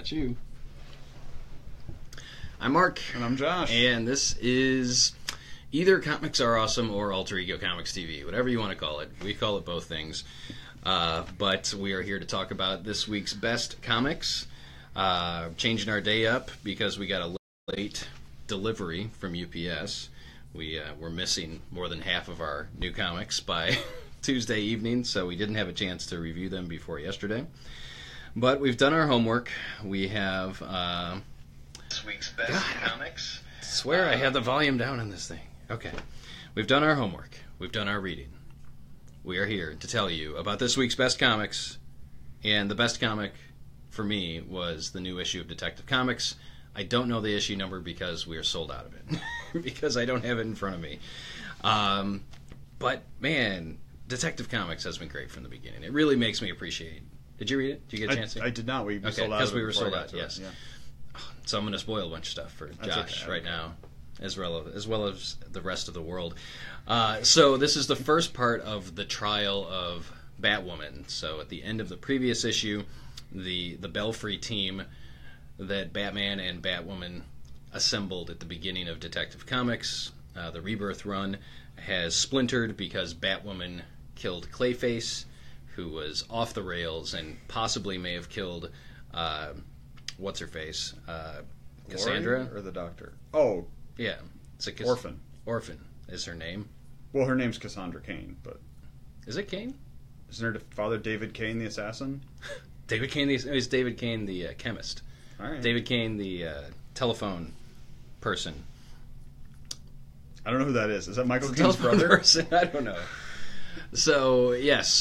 about you. I'm Mark. And I'm Josh. And this is either Comics Are Awesome or Alter Ego Comics TV, whatever you want to call it. We call it both things. But we are here to talk about this week's best comics. Changing our day up because we got a late delivery from UPS. We're missing more than half of our new comics by Tuesday evening, so we didn't have a chance to review them before yesterday. But we've done our homework. We have this week's best comics. I swear I had the volume down on this thing. Okay. We've done our homework. We've done our reading. We are here to tell you about this week's best comics. And the best comic for me was the new issue of Detective Comics. I don't know the issue number because we are sold out of it. Because I don't have it in front of me. But, man, Detective Comics has been great from the beginning. It really makes me appreciate. Did you read it? Did you get a chance to? I did not. We sold out. Because we were sold out, yes. Yeah. So I'm going to spoil a bunch of stuff for Josh right now, as well as the rest of the world. So this is the first part of the trial of Batwoman. So at the end of the previous issue, the Belfry team that Batman and Batwoman assembled at the beginning of Detective Comics, the Rebirth run, has splintered because Batwoman killed Clayface, who was off the rails and possibly may have killed what's-her-face? Cassandra? Lori or the Doctor? Oh. Yeah. Orphan. Orphan is her name. Well, her name's Cassandra Cain, but... Is it Cain? Isn't her father David Cain, the assassin? David Cain, is David Cain the chemist. All right. David Cain the telephone person. I don't know who that is. Is that Michael Cain's brother? Person? I don't know. So, yes,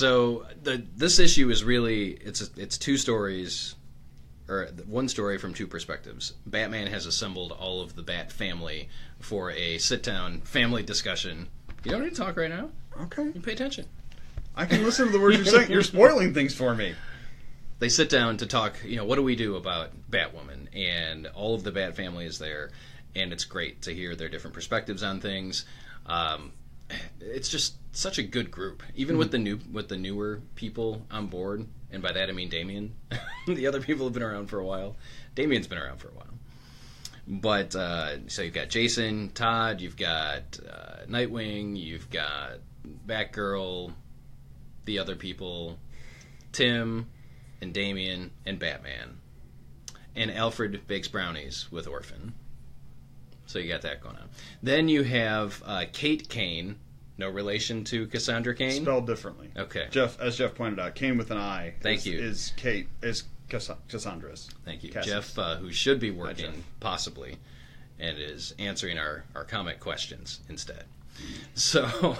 this issue is really, it's two stories, or one story from two perspectives. Batman has assembled all of the Bat family for a sit-down family discussion. You don't need to talk right now. Okay. You pay attention. I can listen to the words you're saying. You're spoiling things for me. They sit down to talk, what do we do about Batwoman? And all of the Bat family is there, and it's great to hear their different perspectives on things. It's just such a good group, even with the newer people on board, and by that I mean Damian. The other people have been around for a while. Damian's been around for a while. But so you've got Jason, Todd, you've got Nightwing, you've got Batgirl, the other people, Tim, and Damian, and Batman, and Alfred bakes brownies with Orphan. So you got that going on. Then you have Kate Kane, no relation to Cassandra Cain. Spelled differently. Okay. As Jeff pointed out, Cain with an I. Thank you. Is Cassandra's. Thank you, Cassie's. Jeff, who should be working possibly, and is answering our comic questions instead. So.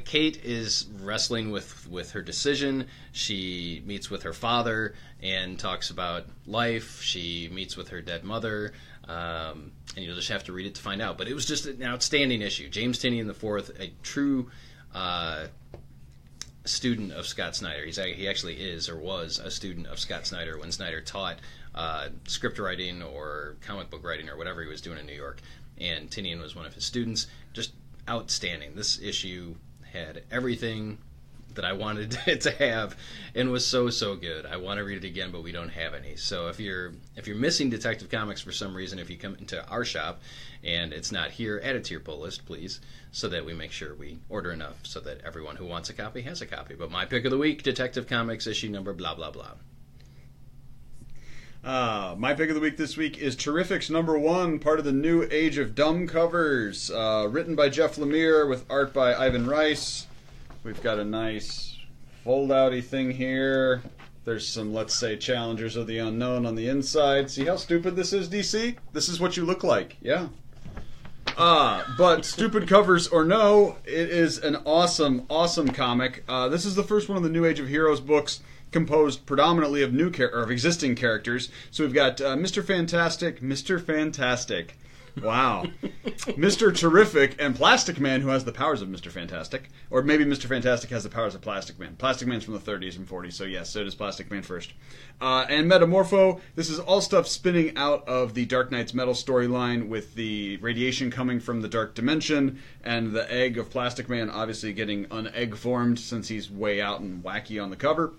Kate is wrestling with her decision. She meets with her father and talks about life. She meets with her dead mother, and you'll just have to read it to find out. But it was just an outstanding issue. James Tynion IV, a true student of Scott Snyder. He actually is or was a student of Scott Snyder when Snyder taught script writing or comic book writing or whatever he was doing in New York. And Tynion was one of his students. Just outstanding. This issue had everything that I wanted it to have and was so good. I want to read it again, but we don't have any. So if you're missing Detective Comics for some reason, if you come into our shop and it's not here, add it to your pull list, please, so that we make sure we order enough so that everyone who wants a copy has a copy. But my pick of the week, Detective Comics issue number blah blah blah. My pick of the week this week is Terrifics #1, part of the New Age of Dumb Covers, written by Jeff Lemire with art by Ivan Rice. We've got a nice fold-outy thing here. There's some, let's say, Challengers of the Unknown on the inside. See how stupid this is, DC? This is what you look like, yeah. But stupid covers or no, it is an awesome comic. This is the first one of the New Age of Heroes books composed predominantly of of existing characters. So we've got Mr. Fantastic, wow, Mr. Terrific, and Plastic Man, who has the powers of Mr. Fantastic. Or maybe Mr. Fantastic has the powers of Plastic Man. Plastic Man's from the 30s and 40s, so yes, so does Plastic Man first. And Metamorpho, this is all stuff spinning out of the Dark Knight's Metal storyline with the radiation coming from the Dark Dimension, and the egg of Plastic Man obviously getting un-egg formed since he's way out and wacky on the cover.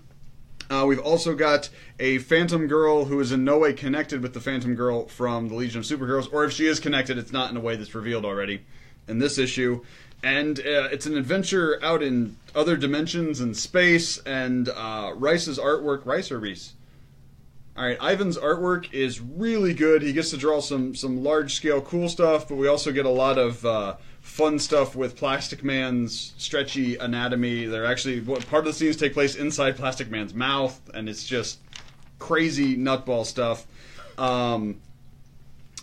We've also got a Phantom Girl who is in no way connected with the Phantom Girl from the Legion of Superheroes, or if she is connected, it's not in a way that's revealed already in this issue. And it's an adventure out in other dimensions and space, and Rice's artwork... Rice or Reese? Alright, Ivan's artwork is really good. He gets to draw some large-scale cool stuff, but we also get a lot of fun stuff with Plastic Man's stretchy anatomy. They're actually... part of the scenes take place inside Plastic Man's mouth, and it's just crazy nutball stuff.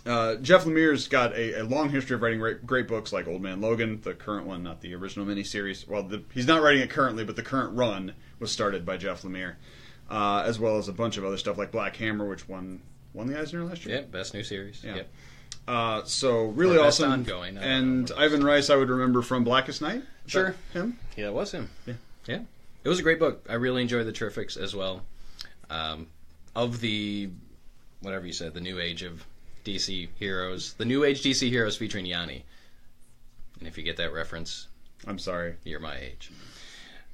Jeff Lemire's got a long history of writing great books like Old Man Logan, the current one, not the original miniseries. Well, he's not writing it currently, but the current run was started by Jeff Lemire. As well as a bunch of other stuff like Black Hammer, which won the Eisner last year. Yeah, best new series. Yeah. Yep. So really awesome. Ongoing. And Ivan Rice, I would remember from Blackest Night. Sure, him. Yeah, it was him. Yeah. It was a great book. I really enjoyed the Terrifics as well. Of the whatever you said, the new age of DC heroes, the new age DC heroes featuring Yanni. And if you get that reference, I'm sorry, you're my age.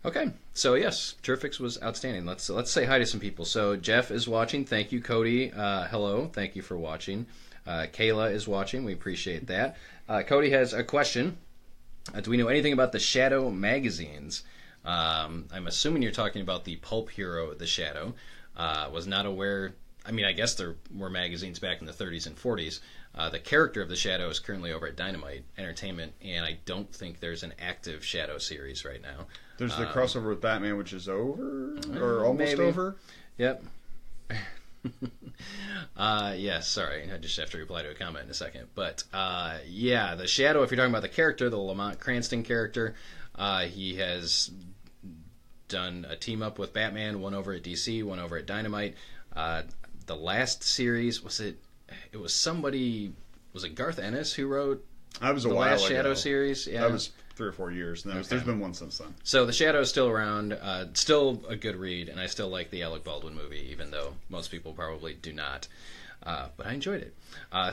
Okay, so yes, Terrifics was outstanding. Let's say hi to some people. So Jeff is watching. Thank you, Cody. Hello, thank you for watching. Kayla is watching. We appreciate that. Cody has a question. Do we know anything about the Shadow magazines? I'm assuming you're talking about the pulp hero, The Shadow. Was not aware. I mean, I guess there were magazines back in the 30s and 40s. The character of the Shadow is currently over at Dynamite Entertainment, and I don't think there's an active Shadow series right now. There's the crossover with Batman, which is over, or almost maybe. over. Yep. Yes, sorry. I just have to reply to a comment in a second. But, yeah, the Shadow, if you're talking about the character, the Lamont Cranston character, he has done a team-up with Batman, one over at DC, one over at Dynamite. The last series, it was somebody, was it Garth Ennis who wrote that was the last Shadow series? Yeah. That was 3 or 4 years, and there's been one since then. So the Shadow is still around, still a good read, and I still like the Alec Baldwin movie, even though most people probably do not. But I enjoyed it.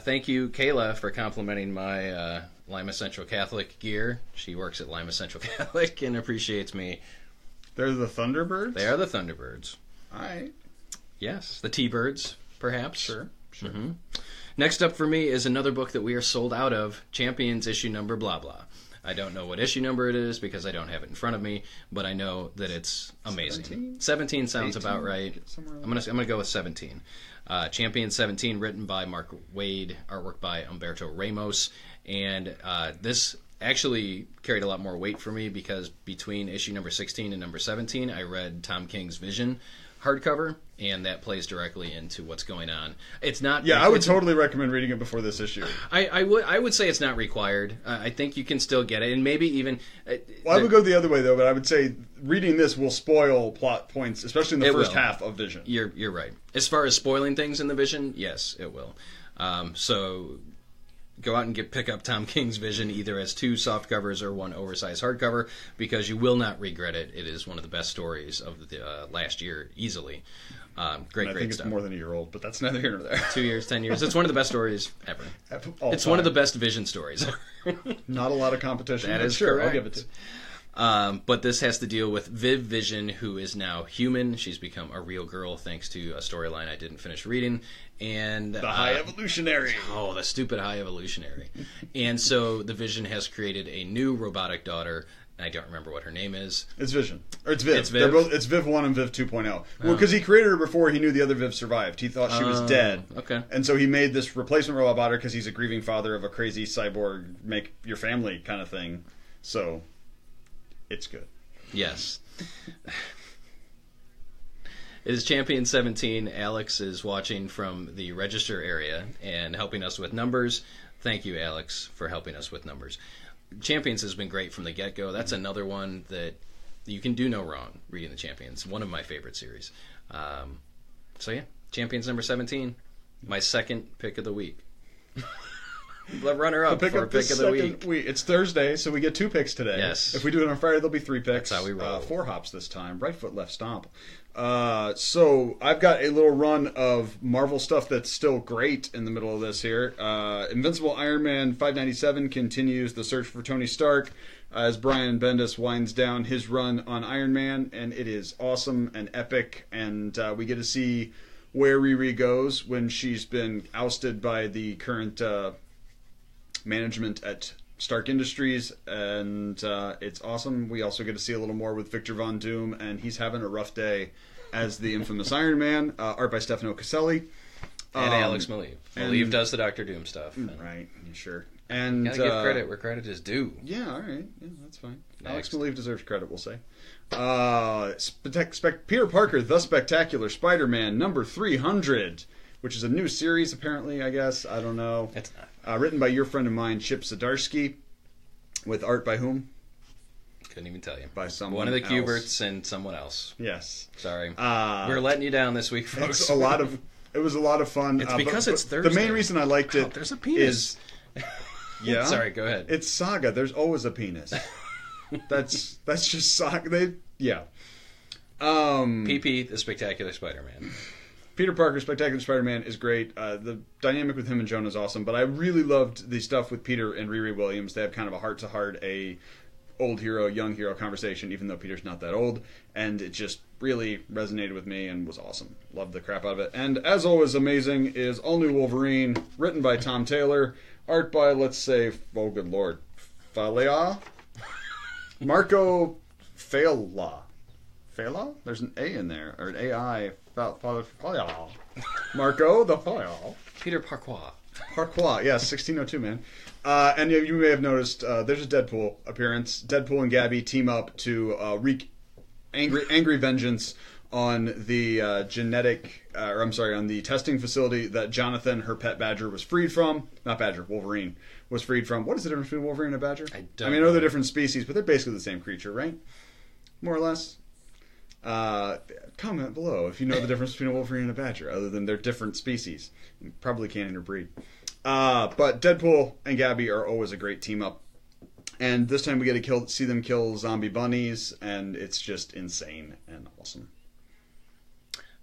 Thank you, Kayla, for complimenting my Lima Central Catholic gear. She works at Lima Central Catholic and appreciates me. They're the Thunderbirds? They are the Thunderbirds. All right. Yes, the T-Birds, perhaps. Sure. Mm-hmm. Next up for me is another book that we are sold out of, Champions issue number blah blah. I don't know what issue number it is because I don't have it in front of me, but I know that it's amazing. 17 sounds 18, about right. I'm gonna go with 17. Champions 17, written by Mark Waid, artwork by Humberto Ramos, and this actually carried a lot more weight for me because between issue number 16 and number 17, I read Tom King's Vision hardcover, and that plays directly into what's going on. It's not. Yeah, I would totally recommend reading it before this issue. I would say it's not required. I think you can still get it, and maybe even. Well, I would go the other way though, but I would say reading this will spoil plot points, especially in the first half of Vision. You're right. As far as spoiling things in the Vision, yes, it will. So go out and pick up Tom King's Vision either as 2 soft covers or 1 oversized hardcover because you will not regret it. It is one of the best stories of the last year, easily. Great I think stuff. it's more than a year old, but that's neither here nor there. 2 years, 10 years. It's one of the best stories ever. It's one of the best Vision stories. Not a lot of competition. That is sure, correct. I'll give it to you. But this has to deal with Viv Vision, who is now human. She's become a real girl thanks to a storyline I didn't finish reading. And the High Evolutionary. Oh, the stupid High Evolutionary. And so the Vision has created a new robotic daughter. I don't remember what her name is. It's Vision. Or it's Viv. It's Viv? It's Viv 1 and Viv 2.0. Well, because he created her before he knew the other Viv survived. He thought she was dead. Okay. And so he made this replacement robot about her because he's a grieving father of a crazy cyborg, make your family kind of thing. So, it's good. Yes. It is Champion 17. Alex is watching from the register area and helping us with numbers. Thank you, Alex, for helping us with numbers. Champions has been great from the get-go. That's another one that you can do no wrong reading the Champions. One of my favorite series. So yeah, Champions number 17. My second pick of the week. The runner-up for pick of the week. It's Thursday, so we get 2 picks today. Yes. If we do it on Friday, there'll be 3 picks. That's how we roll. 4 hops this time. Right foot, left stomp. So I've got a little run of Marvel stuff that's still great in the middle of this here. Invincible Iron Man 597 continues the search for Tony Stark as Brian Bendis winds down his run on Iron Man, and it is awesome and epic, and we get to see where Riri goes when she's been ousted by the current management at Stark Industries, and it's awesome. We also get to see a little more with Victor Von Doom, and he's having a rough day as the infamous Iron Man. Art by Stefano Caselli. And Alex Maleev. Maleev does the Doctor Doom stuff. Right, sure. And gotta give credit where credit is due. Yeah, all right. Yeah, that's fine. Next. Alex Maleev deserves credit, we'll say. Peter Parker, The Spectacular Spider-Man, number 300, which is a new series, apparently, I guess. I don't know. It's not. Written by your friend of mine, Chip Zdarsky, with art by whom? Couldn't even tell you. By someone One of the else. Kuberts and someone else. Yes. Sorry. We're letting you down this week, folks. It was a lot of fun. It's because it's Thursday. The main reason I liked it there's a penis. is... Yeah? Sorry, go ahead. It's Saga. There's always a penis. That's just Saga. Yeah. PP, the Spectacular Spider-Man. Peter Parker, Spectacular Spider-Man is great. The dynamic with him and Jonah is awesome, but I really loved the stuff with Peter and Riri Williams. They have kind of a heart-to-heart, a old hero, young hero conversation, even though Peter's not that old, and it just really resonated with me and was awesome. Loved the crap out of it. And as always, amazing is All New Wolverine, written by Tom Taylor, art by, let's say, oh good lord, Marco Failla. Failla? There's an A in there, or an AI. Marco the Failla. Peter Parquois. Parquois, yes, 1602, man. And you may have noticed there's a Deadpool appearance. Deadpool and Gabby team up to wreak angry vengeance on the on the testing facility that Jonathan, her pet badger, was freed from. Not badger, Wolverine was freed from. What is the difference between Wolverine and a badger? I know they're different species, but they're basically the same creature, right? More or less. Comment below if you know the difference between a Wolverine and a badger, other than they're different species. You probably can't interbreed. But Deadpool and Gabby are always a great team up. And this time we get to see them kill zombie bunnies, and it's just insane and awesome.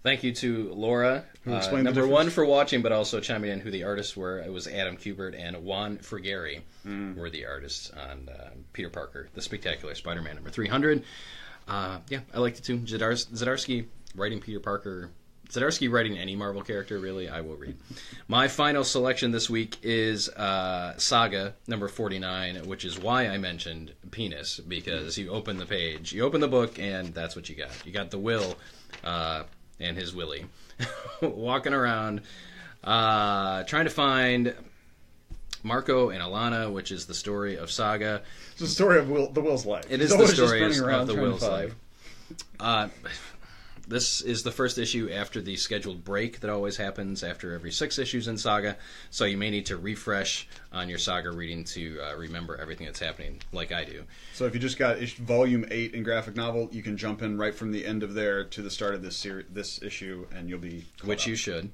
Thank you to Laura, number one for watching, but also chiming in who the artists were. It was Adam Kubert and Juan Frigeri were the artists on Peter Parker, The Spectacular Spider-Man number 300. I liked it too. Zdarsky writing Peter Parker. Zdarsky writing any Marvel character, really, I will read. My final selection this week is Saga, number 49, which is why I mentioned penis, because you open the page, you open the book, and that's what you got. You got the Will and his Willie walking around trying to find Marco and Alana, which is the story of Saga. It's the story of the Will's life. It is the story of the Will's life. This is the first issue after the scheduled break that always happens after every 6 issues in Saga, so you may need to refresh on your Saga reading to remember everything that's happening, like I do. So if you just got Volume 8 in graphic novel, you can jump in right from the end of there to the start of this issue, and you'll be caught Which up. you should.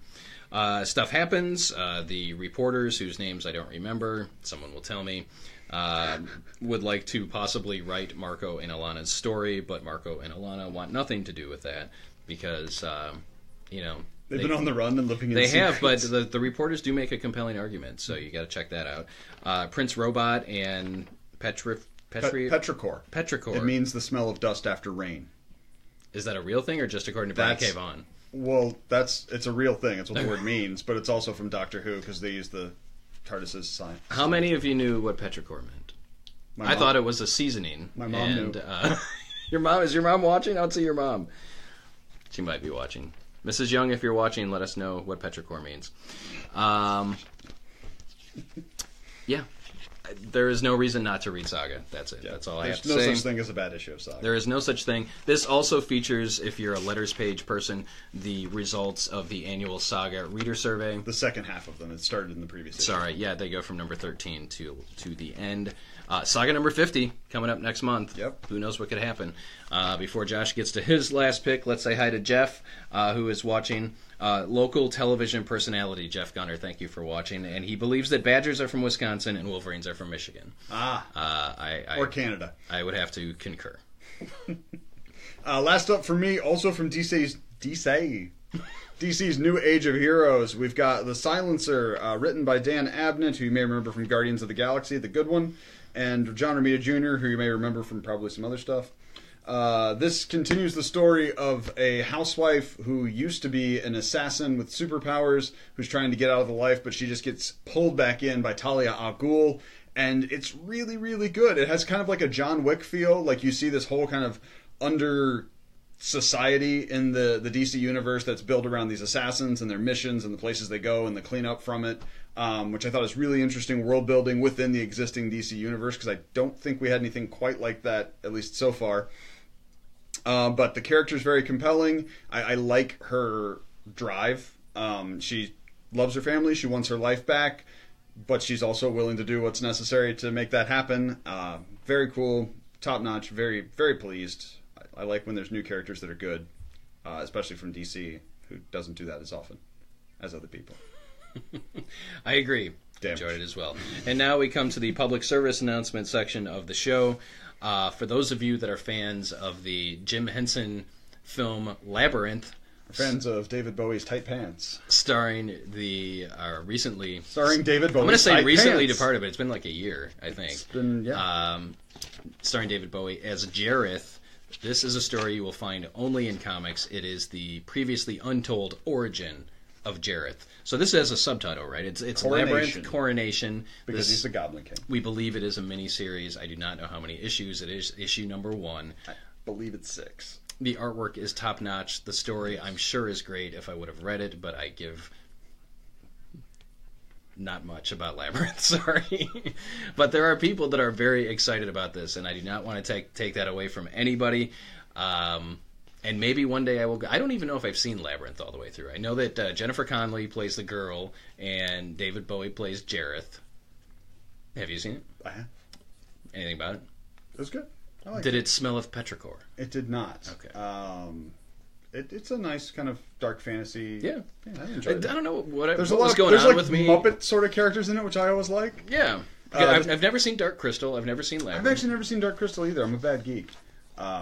Stuff happens. The reporters, whose names I don't remember, someone will tell me, would like to possibly write Marco and Alana's story, but Marco and Alana want nothing to do with that because, they've been on the run and living in They secrets. have, but the reporters do make a compelling argument, so you got to check that out. Prince Robot and Petrichor. Petrichor. It means the smell of dust after rain. Is that a real thing or just according to Brian K. Vaughan? Well, it's a real thing. It's what the word means, but it's also from Doctor Who because they use the TARDIS's sign. How many of you knew what petrichor meant? I thought it was a seasoning. My mom knew. Is your mom watching? I would say your mom. She might be watching. Mrs. Young, if you're watching, let us know what petrichor means. Yeah. There is no reason not to read Saga. That's it. Yeah. That's all I have to say. There's no such thing as a bad issue of Saga. There is no such thing. This also features, if you're a letters page person, the results of the annual Saga reader survey. The second half of them. It started in the previous issue. Sorry, yeah, they go from number 13 to the end. Saga number 50 coming up next month. Yep. Who knows what could happen. Before Josh gets to his last pick, let's say hi to Jeff, who is watching. Local television personality Jeff Gunner, thank you for watching. And he believes that Badgers are from Wisconsin and Wolverines are from Michigan. Or Canada. I would have to concur. Last up for me, also from DC's New Age of Heroes, we've got The Silencer, written by Dan Abnett, who you may remember from Guardians of the Galaxy, the good one, and John Romita Jr., who you may remember from probably some other stuff. This continues the story of a housewife who used to be an assassin with superpowers, who's trying to get out of the life, but she just gets pulled back in by Talia al Ghul, and it's really, really good. It has kind of like a John Wick feel, like you see this whole kind of under society in the DC universe that's built around these assassins and their missions and the places they go and the cleanup from it, which I thought is really interesting world building within the existing DC universe, because I don't think we had anything quite like that, at least so far. But the character is very compelling. I like her drive. She loves her family. She wants her life back, but she's also willing to do what's necessary to make that happen. Very cool, top notch. Very, very pleased. I like when there's new characters that are good, especially from DC, who doesn't do that as often as other people. I agree. Enjoyed it as well. And now we come to the public service announcement section of the show. For those of you that are fans of the Jim Henson film Labyrinth, fans of David Bowie's Tight Pants, starring David Bowie's I'm going to say recently Pants. departed, but it's been like a year, I think. It's been, yeah. Starring David Bowie as Jareth. This is a story you will find only in comics. It is the previously untold origin of Jareth. So this has a subtitle, right? It's Labyrinth Coronation. Because he's the Goblin King. We believe it is a mini-series. I do not know how many issues it is. Issue number 1. I believe it's 6. The artwork is top-notch. The story, I'm sure, is great if I would have read it, but I give not much about Labyrinth, sorry. But there are people that are very excited about this, and I do not want to take that away from anybody. And maybe one day I will go. I don't even know if I've seen Labyrinth all the way through. I know that Jennifer Connelly plays the girl, and David Bowie plays Jareth. Have you seen it? I have. Anything about it? It was good. I liked Did it smell of petrichor? It did not. Okay. It's a nice kind of dark fantasy. Yeah. I enjoyed it. I don't know what There's what a lot was of going there's on like with me. Muppet sort of characters in it, which I always like. Yeah. I've never seen Dark Crystal. I've never seen Labyrinth. I've actually never seen Dark Crystal either. I'm a bad geek.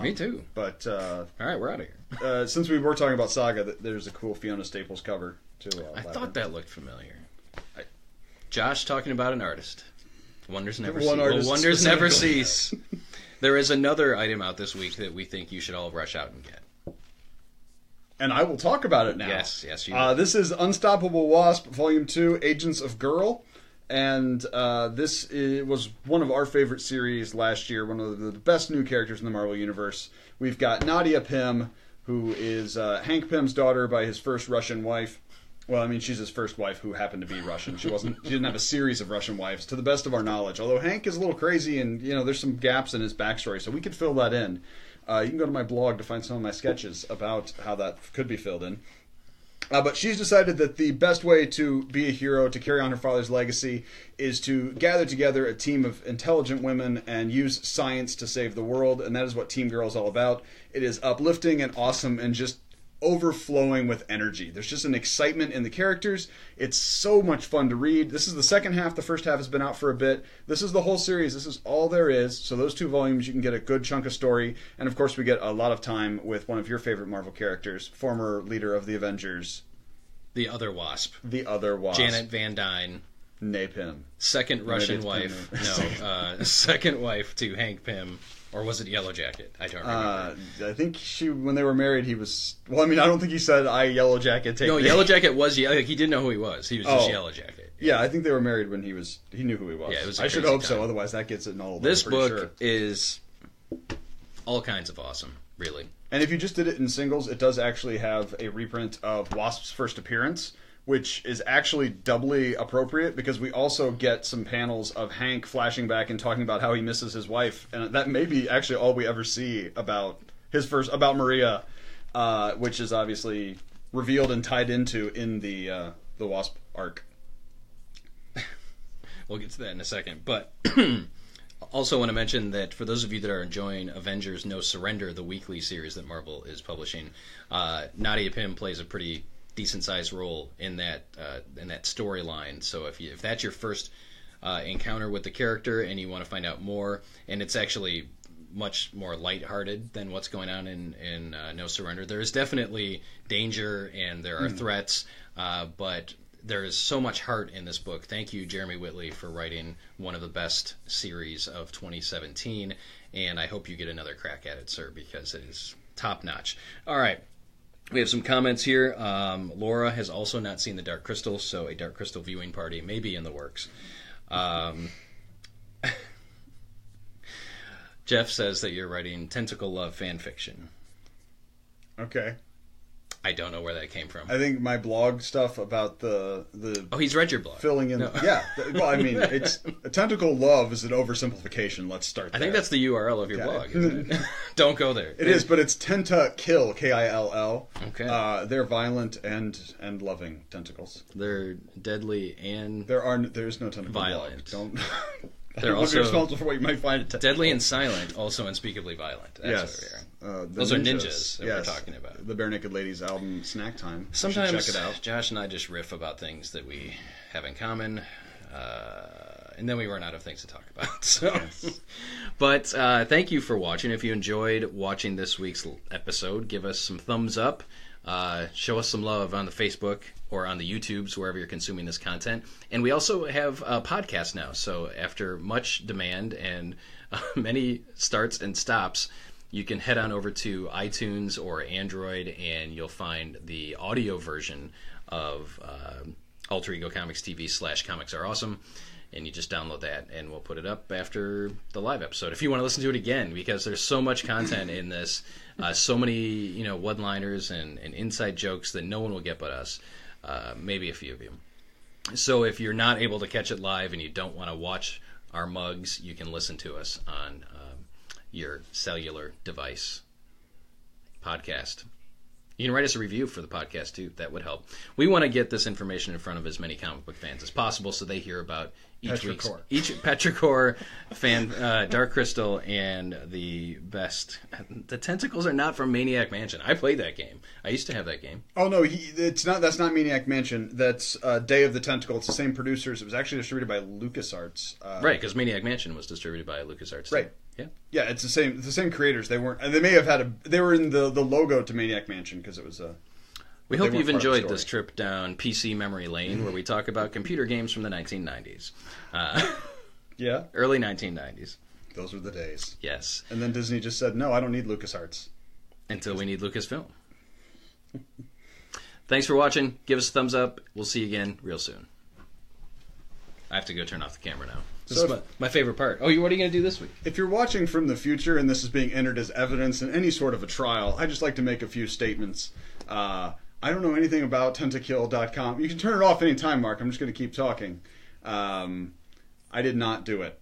Me too. But all right, we're out of here. Since we were talking about Saga, there's a cool Fiona Staples cover too. I thought that looked familiar. Josh talking about an artist. Wonders never cease. Wonders never cease. There is another item out this week that we think you should all rush out and get. And I will talk about it now. Yes, you will. This is Unstoppable Wasp, Volume 2, Agents of Girl. And this was one of our favorite series last year, one of the best new characters in the Marvel Universe. We've got Nadia Pym, who is Hank Pym's daughter by his first Russian wife. Well, I mean, she's his first wife who happened to be Russian. She didn't have a series of Russian wives, to the best of our knowledge. Although Hank is a little crazy, and there's some gaps in his backstory, so we could fill that in. You can go to my blog to find some of my sketches about how that could be filled in. But she's decided that the best way to be a hero, to carry on her father's legacy, is to gather together a team of intelligent women and use science to save the world, and that is what Team Girl is all about. It is uplifting and awesome and just overflowing with energy. There's just an excitement in the characters. It's so much fun to read. This is the second half. The first half has been out for a bit. This is the whole series. This is all there is. So those 2 volumes, you can get a good chunk of story. And of course, we get a lot of time with one of your favorite Marvel characters, former leader of the Avengers. The other Wasp. The other Wasp. Janet Van Dyne. Napim. Second Russian wife. No, second wife to Hank Pym. Or was it Yellow Jacket? I don't remember. I think when they were married, he was... Well, I mean, I don't think he said, Yellow Jacket, take me. Yellow Jacket was... He didn't know who he was. He was just Yellow Jacket. Yeah, I think they were married when he knew who he was. Yeah, it was I should hope so, otherwise that gets it null. This book is all kinds of awesome, really. And if you just did it in singles, it does actually have a reprint of Wasp's first appearance, which is actually doubly appropriate because we also get some panels of Hank flashing back and talking about how he misses his wife, and that may be actually all we ever see about Maria, which is obviously revealed and tied into in the Wasp arc. We'll get to that in a second, but also want to mention that for those of you that are enjoying Avengers No Surrender, the weekly series that Marvel is publishing, Nadia Pym plays a pretty decent-sized role in that storyline. So if that's your first encounter with the character and you want to find out more, and it's actually much more lighthearted than what's going on in No Surrender. There is definitely danger and there are threats, but there is so much heart in this book. Thank you, Jeremy Whitley, for writing one of the best series of 2017, and I hope you get another crack at it, sir, because it is top-notch. All right. We have some comments here. Laura has also not seen The Dark Crystal, so a Dark Crystal viewing party may be in the works. Jeff says that you're writing Tentacle Love fan fiction. Okay. I don't know where that came from. I think my blog stuff about the Oh, he's read your blog. Filling in. No. Yeah. Well, I mean, it's Tentacle Love is an oversimplification. Let's start there. I think that's the URL of your blog, isn't it? Don't go there. It is, but it's Tentakill, Kill. Okay. They're violent and loving tentacles. They're deadly and there's no tentacle violent. Blog. Don't. They're also responsible for what you might find. Deadly and silent, also unspeakably violent. That's yes. Those are ninjas that we're talking about. The Bare Naked Ladies album, Snack Time. Sometimes check it out. Josh and I just riff about things that we have in common, and then we run out of things to talk about. So, yes. But thank you for watching. If you enjoyed watching this week's episode, give us some thumbs up. Show us some love on the Facebook or on the YouTubes, wherever you're consuming this content. And we also have a podcast now. So after much demand and many starts and stops, you can head on over to iTunes or Android, and you'll find the audio version of Alter Ego Comics TV /Comics Are Awesome. And you just download that, and we'll put it up after the live episode. If you want to listen to it again, because there's so much content in this, so many one-liners and inside jokes that no one will get but us, maybe a few of you. So if you're not able to catch it live and you don't want to watch our mugs, you can listen to us on your cellular device podcast. You can write us a review for the podcast, too. That would help. We want to get this information in front of as many comic book fans as possible so they hear about each Petrichor fan, Dark Crystal, and the best. The tentacles are not from Maniac Mansion. I played that game. I used to have that game. Oh, no, it's not. That's not Maniac Mansion. That's Day of the Tentacle. It's the same producers. It was actually distributed by LucasArts. Right, because Maniac Mansion was distributed by LucasArts. Right. Too. Yeah. Yeah, it's the same. The same creators. They weren't. They may have had They were in the logo to Maniac Mansion because it was a. We hope you've enjoyed this trip down PC memory lane where we talk about computer games from the 1990s. Yeah. Early 1990s. Those were the days. Yes. And then Disney just said, no, I don't need LucasArts. Until we need Lucasfilm. Thanks for watching. Give us a thumbs up. We'll see you again real soon. I have to go turn off the camera now. This is my favorite part. Oh, what are you going to do this week? If you're watching from the future and this is being entered as evidence in any sort of a trial, I'd just like to make a few statements. I don't know anything about tentakill.com. You can turn it off anytime, Mark. I'm just going to keep talking. I did not do it.